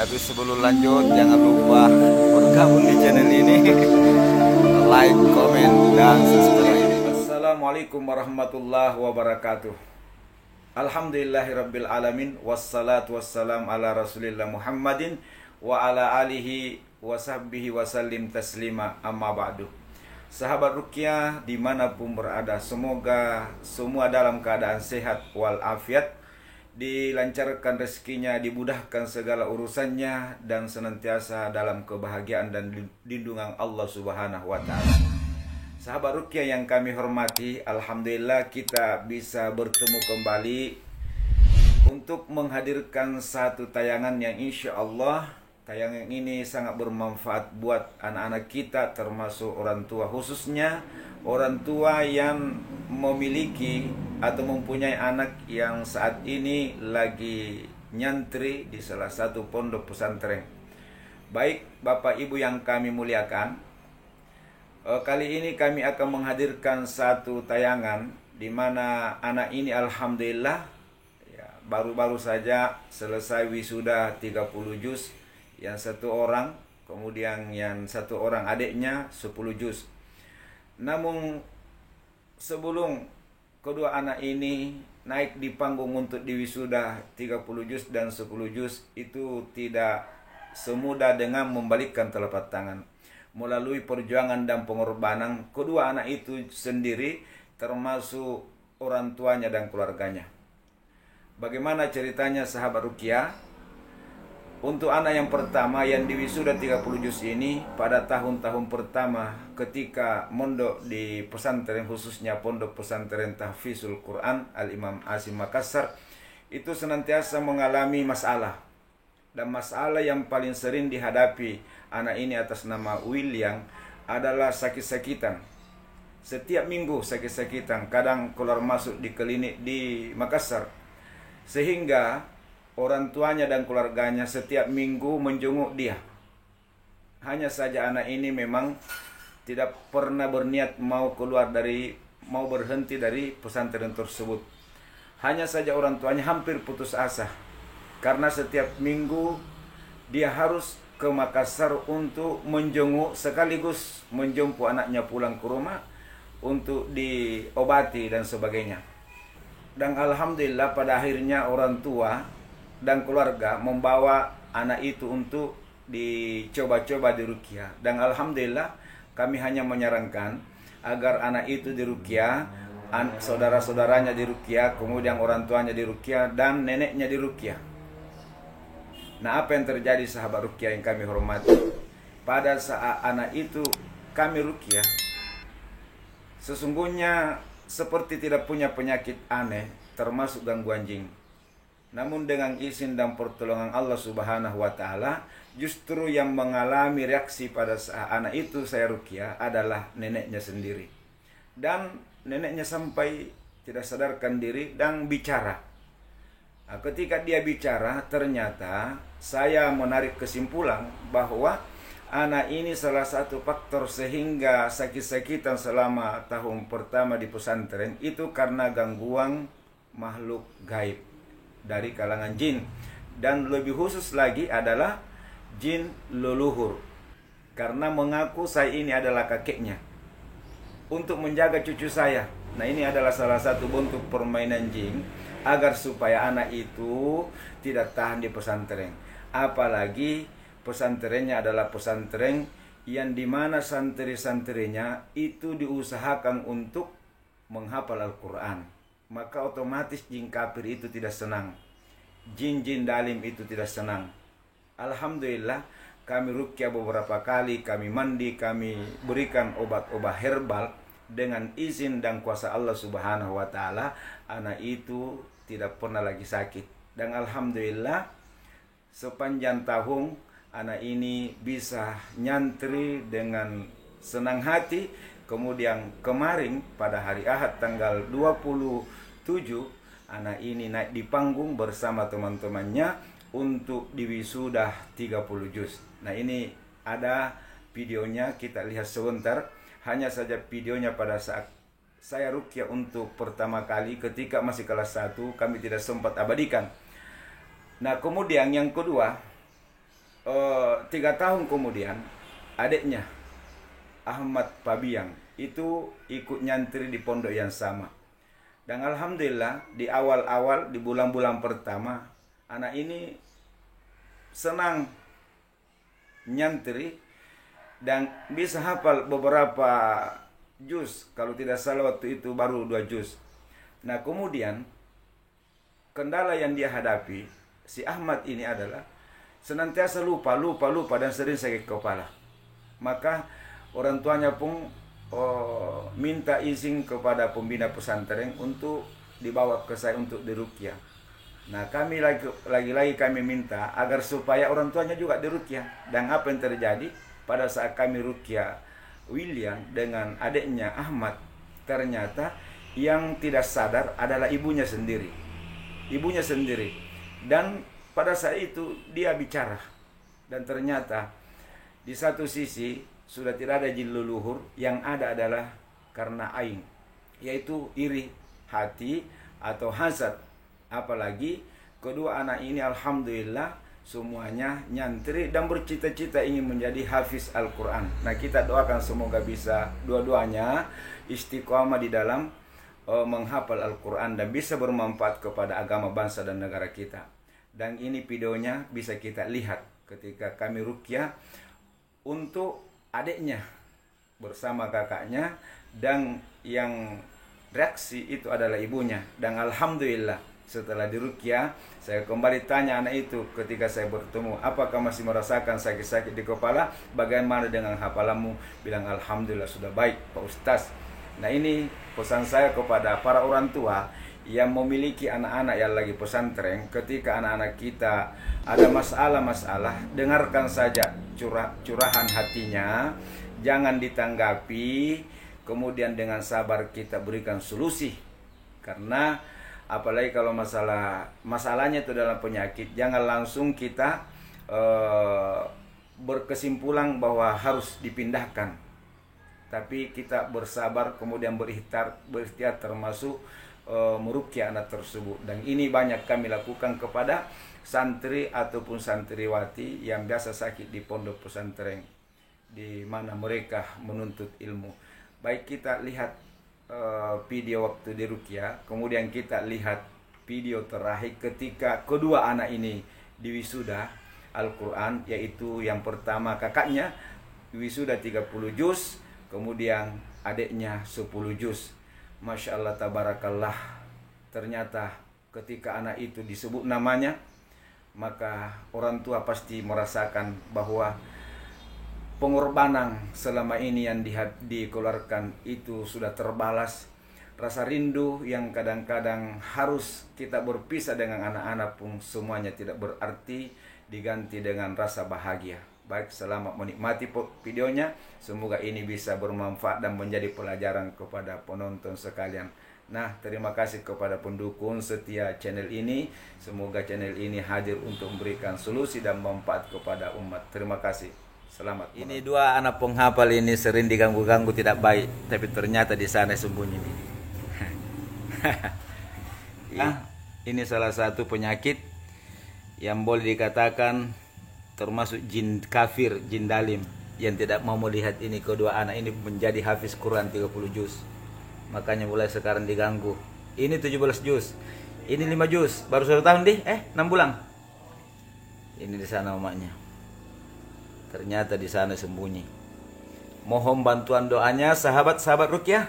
Tapi sebelum lanjut, jangan lupa bergabung di channel ini, like, komen, dan subscribe. Assalamualaikum warahmatullahi wabarakatuh. Alhamdulillahirabbil alamin, wassalatu wassalam ala Rasulillah Muhammadin wa ala alihi wa sahbihi wasallim taslima, amma ba'du. Sahabat Ruqyah dimanapun berada, semoga semua dalam keadaan sehat walafiat, dilancarkan rezekinya, dimudahkan segala urusannya, dan senantiasa dalam kebahagiaan dan lindungan Allah Subhanahu wa Ta'ala. Sahabat Ruqyah yang kami hormati, alhamdulillah kita bisa bertemu kembali untuk menghadirkan satu tayangan yang insya Allah tayangan ini sangat bermanfaat buat anak-anak kita, termasuk orang tua, khususnya orang tua yang memiliki atau mempunyai anak yang saat ini lagi nyantri di salah satu pondok pesantren. Baik Bapak Ibu yang kami muliakan, kali ini kami akan menghadirkan satu tayangan di mana anak ini alhamdulillah ya, baru-baru saja selesai wisuda 30 juz, yang satu orang, kemudian yang satu orang adiknya 10 juz. Namun sebelum kedua anak ini naik di panggung untuk diwisuda 30 juz dan 10 juz, itu tidak semudah dengan membalikkan telapak tangan. Melalui perjuangan dan pengorbanan kedua anak itu sendiri, termasuk orang tuanya dan keluarganya. Bagaimana ceritanya sahabat Ruqyah? Untuk anak yang pertama yang diwisuda 30 juz ini, pada tahun-tahun pertama ketika mondok di pesantren, khususnya pondok pesantren Tahfizul Quran Al-Imam Asim Makassar, itu senantiasa mengalami masalah. Dan masalah yang paling sering dihadapi anak ini atas nama William adalah sakit-sakitan. Setiap minggu sakit-sakitan, kadang keluar masuk di klinik di Makassar, sehingga orang tuanya dan keluarganya setiap minggu menjenguk dia. Hanya saja anak ini memang tidak pernah berniat mau berhenti dari pesantren tersebut. Hanya saja orang tuanya hampir putus asa, karena setiap minggu dia harus ke Makassar untuk menjenguk sekaligus menjemput anaknya pulang ke rumah untuk diobati dan sebagainya. Dan alhamdulillah pada akhirnya orang tua dan keluarga membawa anak itu untuk dicoba-coba di Ruqyah. Dan alhamdulillah kami hanya menyarankan agar anak itu di Ruqyah, saudara-saudaranya di Ruqyah, kemudian orang tuanya di Ruqyah, dan neneknya di Ruqyah. Nah, apa yang terjadi sahabat Ruqyah yang kami hormati? Pada saat anak itu kami Ruqyah, sesungguhnya seperti tidak punya penyakit aneh, termasuk gangguan jin. Namun dengan izin dan pertolongan Allah Subhanahu wa Ta'ala, justru yang mengalami reaksi pada saat anak itu saya Ruqyah adalah neneknya sendiri. Dan neneknya sampai tidak sadarkan diri dan bicara. Nah, ketika dia bicara, ternyata saya menarik kesimpulan bahwa anak ini salah satu faktor sehingga sakit-sakitan selama tahun pertama di pesantren itu karena gangguan makhluk gaib dari kalangan jin, dan lebih khusus lagi adalah jin leluhur, karena mengaku saya ini adalah kakeknya untuk menjaga cucu saya. Nah, ini adalah salah satu bentuk permainan jin agar supaya anak itu tidak tahan di pesantren. Apalagi pesantrennya adalah pesantren yang dimana santri-santrinya itu diusahakan untuk menghafal Al-Quran. Maka otomatis jin kafir itu tidak senang, jin-jin dalim itu tidak senang. Alhamdulillah kami Ruqyah beberapa kali, kami mandi, kami berikan obat-obat herbal. Dengan izin dan kuasa Allah Subhanahu wa Ta'ala, anak itu tidak pernah lagi sakit. Dan alhamdulillah sepanjang tahun anak ini bisa nyantri dengan senang hati. Kemudian kemarin pada hari Ahad tanggal 27, anak ini naik di panggung bersama teman-temannya untuk diwisuda 30 juz. Nah, ini ada videonya, kita lihat sebentar. Hanya saja videonya pada saat saya Ruqyah untuk pertama kali ketika masih kelas 1, kami tidak sempat abadikan. Nah, kemudian yang kedua, 3 tahun kemudian adiknya Ahmad Pabiang itu ikut nyantri di pondok yang sama. Dan alhamdulillah di awal-awal, di bulan-bulan pertama, anak ini senang nyantri dan bisa hafal beberapa juz. Kalau tidak salah waktu itu baru 2 juz. Nah kemudian kendala yang dia hadapi si Ahmad ini adalah senantiasa lupa dan sering sakit kepala. Maka orang tuanya pun minta izin kepada pembina pesantren untuk dibawa ke saya untuk diruqyah. Nah kami lagi-lagi kami minta agar supaya orang tuanya juga diruqyah. Dan apa yang terjadi pada saat kami ruqyah William dengan adiknya Ahmad, ternyata yang tidak sadar adalah ibunya sendiri. Dan pada saat itu dia bicara. Dan ternyata di satu sisi sudah tidak ada jin leluhur, yang ada adalah karena aing, yaitu iri hati atau hasad. Apalagi kedua anak ini alhamdulillah semuanya nyantri dan bercita-cita ingin menjadi hafiz Al-Quran. Nah kita doakan semoga bisa dua-duanya istiqomah di dalam menghafal Al-Quran dan bisa bermanfaat kepada agama bangsa dan negara kita. Dan ini videonya bisa kita lihat ketika kami ruqyah untuk adiknya bersama kakaknya, dan yang reaksi itu adalah ibunya. Dan alhamdulillah setelah diruqyah saya kembali tanya anak itu ketika saya bertemu, apakah masih merasakan sakit-sakit di kepala, bagaimana dengan hafalanmu? Bilang alhamdulillah sudah baik Pak Ustaz. Nah ini pesan saya kepada para orang tua yang memiliki anak-anak yang lagi pesantren. Ketika anak-anak kita ada masalah-masalah, dengarkan saja curahan hatinya, jangan ditanggapi, kemudian dengan sabar kita berikan solusi. Karena apalagi kalau masalahnya itu dalam penyakit, jangan langsung kita berkesimpulan bahwa harus dipindahkan, tapi kita bersabar kemudian berikhtiar termasuk meruqyah anak tersebut. Dan ini banyak kami lakukan kepada santri ataupun santriwati yang biasa sakit di pondok pesantren di mana mereka menuntut ilmu. Baik kita lihat video waktu di ruqyah, kemudian kita lihat video terakhir ketika kedua anak ini diwisuda Al-Quran, yaitu yang pertama kakaknya wisuda 30 juz, kemudian adiknya 10 juz. Masya Allah tabarakallah. Ternyata ketika anak itu disebut namanya, maka orang tua pasti merasakan bahwa pengorbanan selama ini yang dikeluarkan itu sudah terbalas. Rasa rindu yang kadang-kadang harus kita berpisah dengan anak-anak pun semuanya tidak berarti, diganti dengan rasa bahagia. Baik, selamat menikmati videonya. Semoga ini bisa bermanfaat dan menjadi pelajaran kepada penonton sekalian. Nah, terima kasih kepada pendukung setia channel ini. Semoga channel ini hadir untuk memberikan solusi dan manfaat kepada umat. Terima kasih. Selamat. Ini dua anak penghafal ini sering diganggu-ganggu tidak baik, tapi ternyata di sana sembunyi. Ini salah satu penyakit yang boleh dikatakan termasuk jin kafir, jin dalim yang tidak mau melihat ini kedua anak ini menjadi hafiz Quran 30 juz. Makanya mulai sekarang diganggu. Ini 17 juz, ini 5 juz, baru 1 tahun 6 bulan. Ini di sana umatnya. Ternyata di sana sembunyi. Mohon bantuan doanya sahabat-sahabat ruqyah.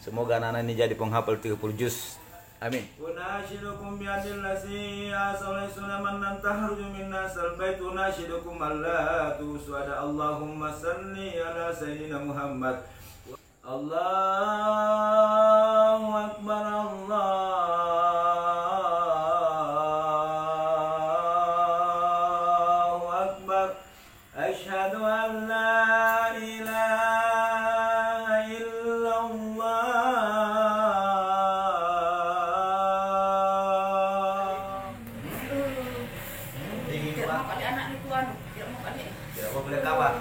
Semoga anak-anak ini jadi penghafal 30 juz. Amin. Unashidukum bi'adil lasi asawlaisuna man tahruju minna salbait. Unashidukum alla tuswada. Allahumma salli ala sayyidina Muhammad. Allahu Akbar, Allahu Akbar. Asyhadu an la ilaha illallah. Tidak mau boleh kawan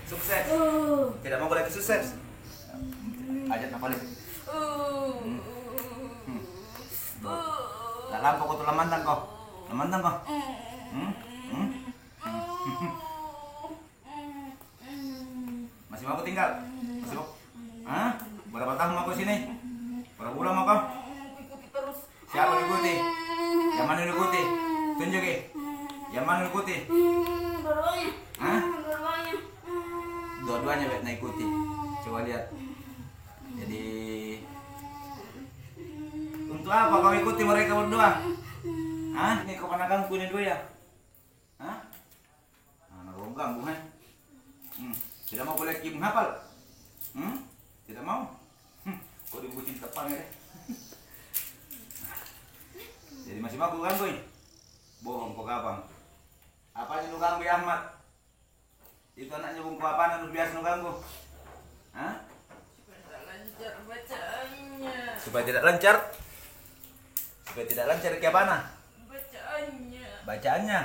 sukses, tidak mau boleh sukses. Ajat apa lagi? Dalam pokok tu lamantang kau. tinggal? Masih mau? Hah? Berapa tahun mau ke sini? Berapa bulan mau kau? Ikuti terus. Siapa ikuti? Yang mana ikuti? Tunjuk ya. Yang mana ikuti? Dua-duanya. Hah? Dua-duanya. Dua-duanya bet nak ikuti. Coba lihat. Jadi untuk apa kau ikuti mereka berdua? Hah? Ini keponakanku ini dua ya? Hah? Nah, kau ganggu kan? Tidak mau boleh kim hafal? Tidak mau? Kau dibukutin tepang ya? Jadi masih mau ganggu? Bohong kok abang. Apanya nu ganggu ya Ahmad? Itu anaknya bungku apaan nu biasa nu ganggu? Hah? Supaya tidak lancar bacaannya. Supaya tidak lancar? Supaya tidak lancar kayak mana? Bacaannya. Bacaannya.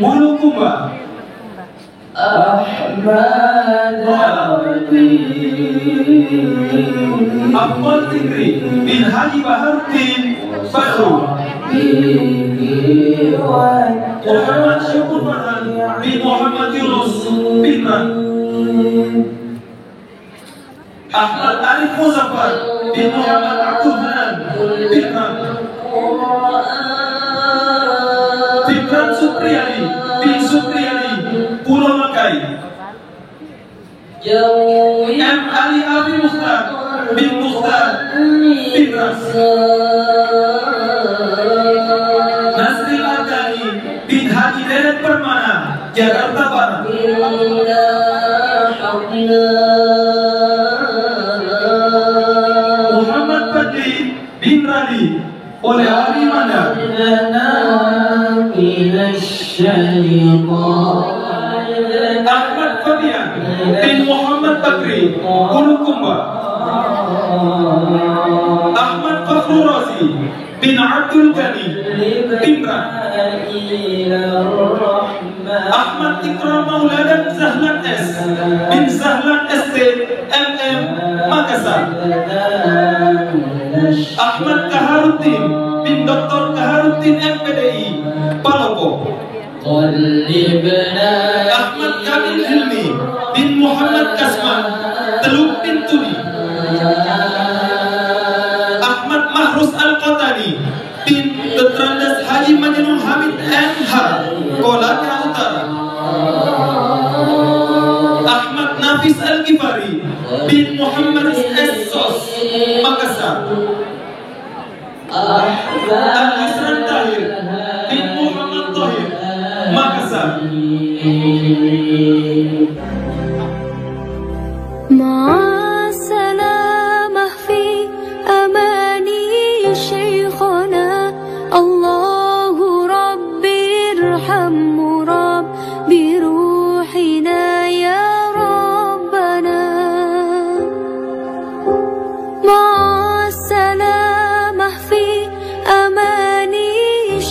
Bulukumba Ahmad Ahmad Fikri bin Haji Baharudin Bakru Muhammad Syukur Farhan bin Muhammad Yunus Bintang Ahmad Arif Muzaffar bin Muhammad Abdul Hanan Bintang Fikran Supriyadi bin Supriyadi Pulau Makai M. Ali Abi Mukhtar bin Mukhtar Bintang Nasril Arkani bin Haji Deret Permana Jakarta Barat Muhammad Fadli bin Radi oleh Ali Manda Ahmad Fabian bin Muhammad Bakri Bulukumba Ahmad Fakhrul Razi bin Abdul Ghani Timran Ahmad Ikram Maulana Zahlan S bin Zahlan ST MM Makassar Ahmad Kaharuddin bin Dr. Kaharuddin MPDI Palopo Ahmad Kamil Hilmi bin Muhammad Kasman Teluk Pintuni Ahmad Mahrus Al-Qatani bin Tetrandas Haji Majnun Hamid MH Kolaka Utara Ahmad Nafis Al-Ghifari bin Muhammad S. Sos Makassar Al-Isran Tahir bin Muhammad Tahir Makassar